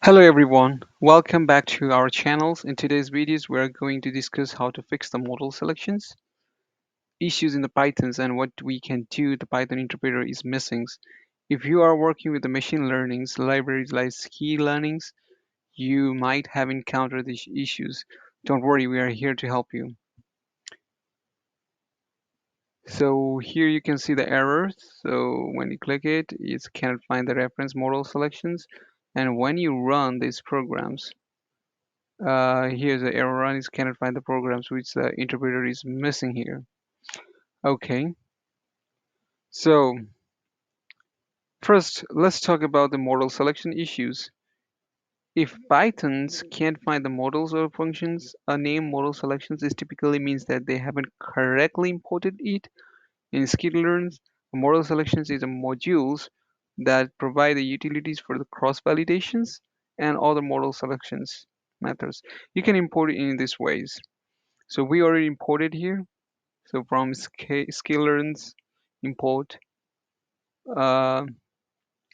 Hello everyone, welcome back to our channels. In today's videos, we are going to discuss how to fix the model selections, issues in the Pythons, and what we can do the Python interpreter is missing. If you are working with the machine learnings, libraries like ski learnings, you might have encountered these issues. Don't worry, we are here to help you. So here you can see the errors. So when you click it, it cannot find the reference model selections. And when you run these programs, here's the error run is cannot find the programs which the interpreter is missing here. Okay, so first let's talk about the model selection issues. If Pythons can't find the models or functions, a name model selections is typically means that they haven't correctly imported it. In sklearns, model selections is a modules that provide the utilities for the cross validations and other model selections methods. You can import it in these ways. So we already imported here. So from sklearns, import uh,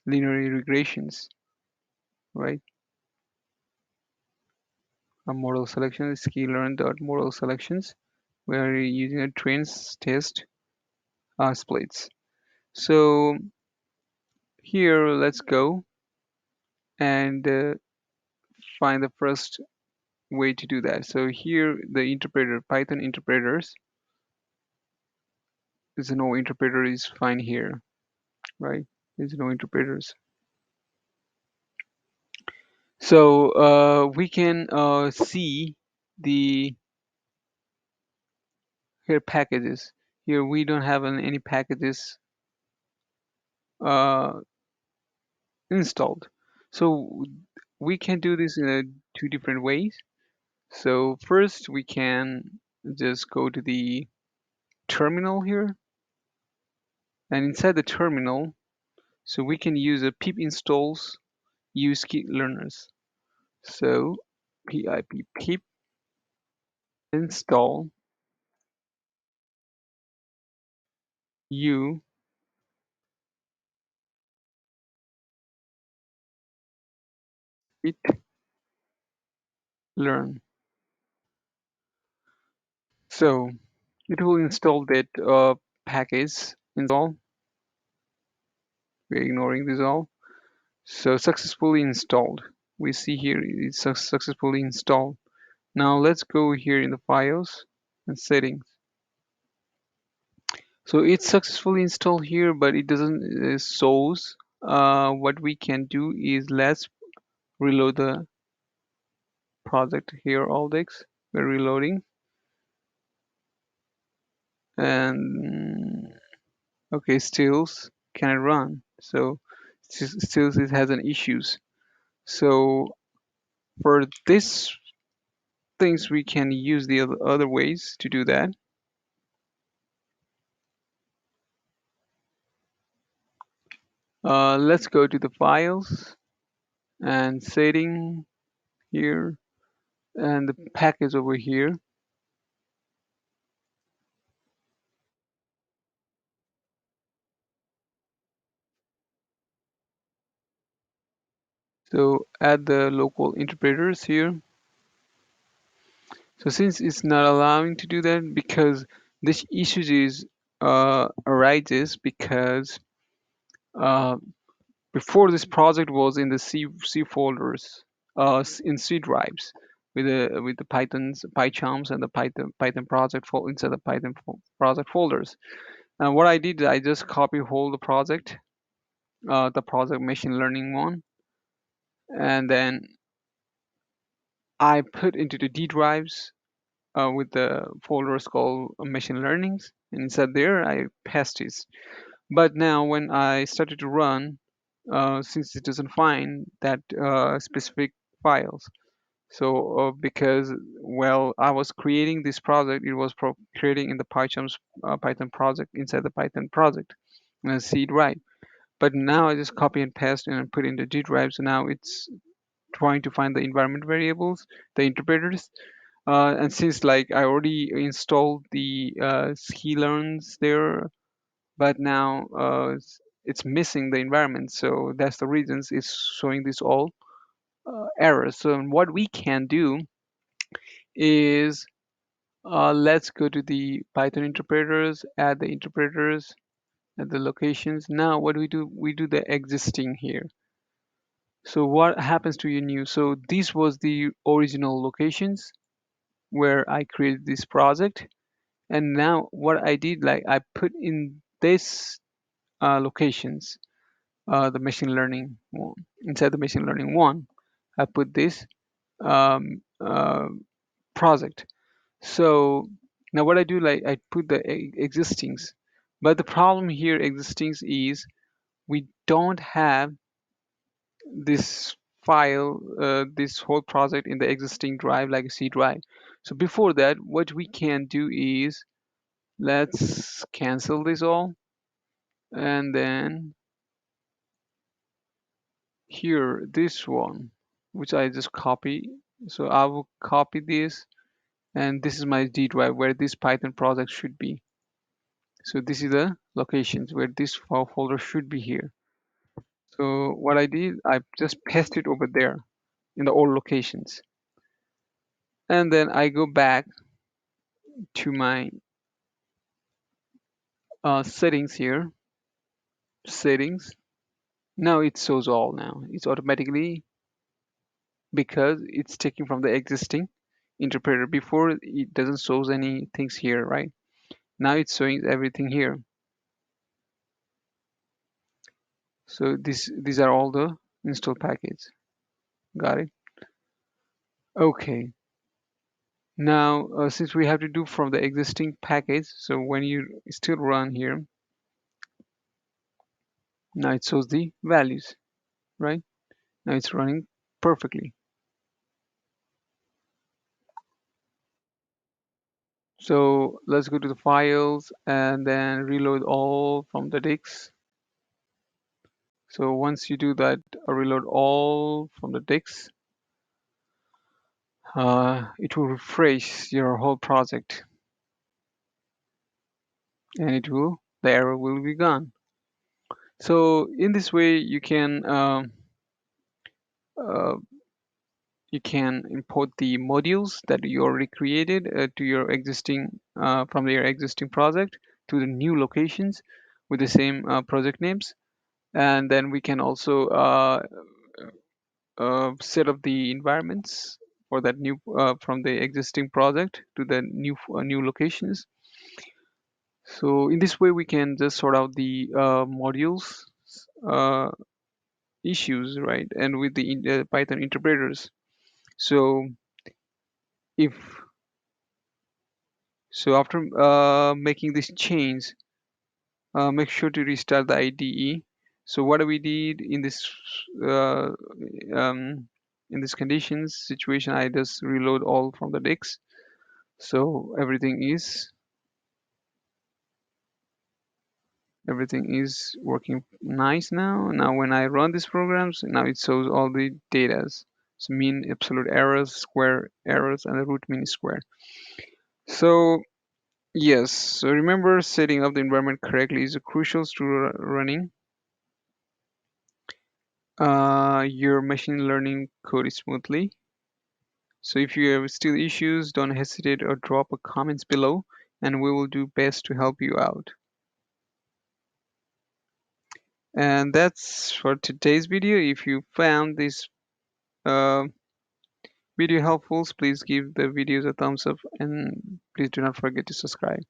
linear regressions, right? A model selection is sklearn.model selections. We are using a trains test splits. So here, let's go and find the first way to do that. So here, the interpreter, Python interpreters, there's no interpreter is fine here, right? There's no interpreters. So we can see the here packages. Here we don't have any packages uh, installed. So we can do this in two different ways. So first we can just go to the terminal here, and inside the terminal, so we can use a pip installs use key learners. So pip install u it learn. So it will install that package install. We're ignoring this all. So successfully installed. We see here it's successfully installed. Now let's go here in the files and settings. So it's successfully installed here, but it doesn't shows. What we can do is let's reload the project here, Aldex. We're reloading, and okay, stills can run. So stills it has an issues. So for this things we can use the other ways to do that. Let's go to the files and setting here and the package over here. So add the local interpreters here. So since it's not allowing to do that because this issue is arises because uh, before this project was in the C folders, in C drives with the Python's PyCharms and the Python project inside the Python project folders. And what I did, I just copy whole the project machine learning one, and then I put into the D drives with the folders called machine learnings, and inside there I passed it. But now when I started to run, since it doesn't find that specific files, so because well I was creating this project, it was creating in the PyCharm's Python project inside the Python project, C drive. But now I just copy and paste and put in the G drive. So now it's trying to find the environment variables, the interpreters. And since like I already installed the sklearns there, but now it's missing the environment. So that's the reasons it's showing this all. errors. So what we can do is let's go to the Python interpreters, add the interpreters at the locations. Now what we do, we do the existing here. So what happens to your new? So this was the original locations where I created this project. And now what I did, like I put in this locations, the machine learning one. Inside the machine learning one, I put this um, uh, project. So now what I do, like I put the existings. But the problem here, existings, is we don't have this file, this whole project in the existing drive, like a C drive. So before that, what we can do is let's cancel this all, and then here this one, which I just copy. So I will copy this, and this is my D drive where this Python project should be. So this is the locations where this file folder should be here. So what I did, I just pasted over there in the old locations. And then I go back to my settings here, settings. Now it shows all now. It's automatically because it's taken from the existing interpreter. Before it doesn't shows any things here, right? Now it's showing everything here. So these are all the install package. Got it? Okay. Now since we have to do from the existing package, so when you still run here, now it shows the values, right? Now it's running perfectly. So let's go to the files and then reload all from the disks. So once you do that, reload all from the disks, it will refresh your whole project, and the error will be gone. So in this way, uh, you can import the modules that you already created to your existing from your existing project to the new locations with the same project names, and then we can also set up the environments for that new from the existing project to the new locations. So in this way, we can just sort out the modules uh, issues, right? And with the Python interpreters. So if after making this change, make sure to restart the IDE. So what we did uh, um, in this conditions situation, I just reload all from the disks. So everything is working nice now. Now when I run these programs, now it shows all the datas. So mean, absolute errors, square errors, and the root mean square. So yes, so remember, setting up the environment correctly is crucial to running your machine learning code smoothly. So if you have still issues, don't hesitate or drop a comments below, and we will do best to help you out. And that's for today's video. If you found this uh, video helpful, please give the videos a thumbs up, and please do not forget to subscribe.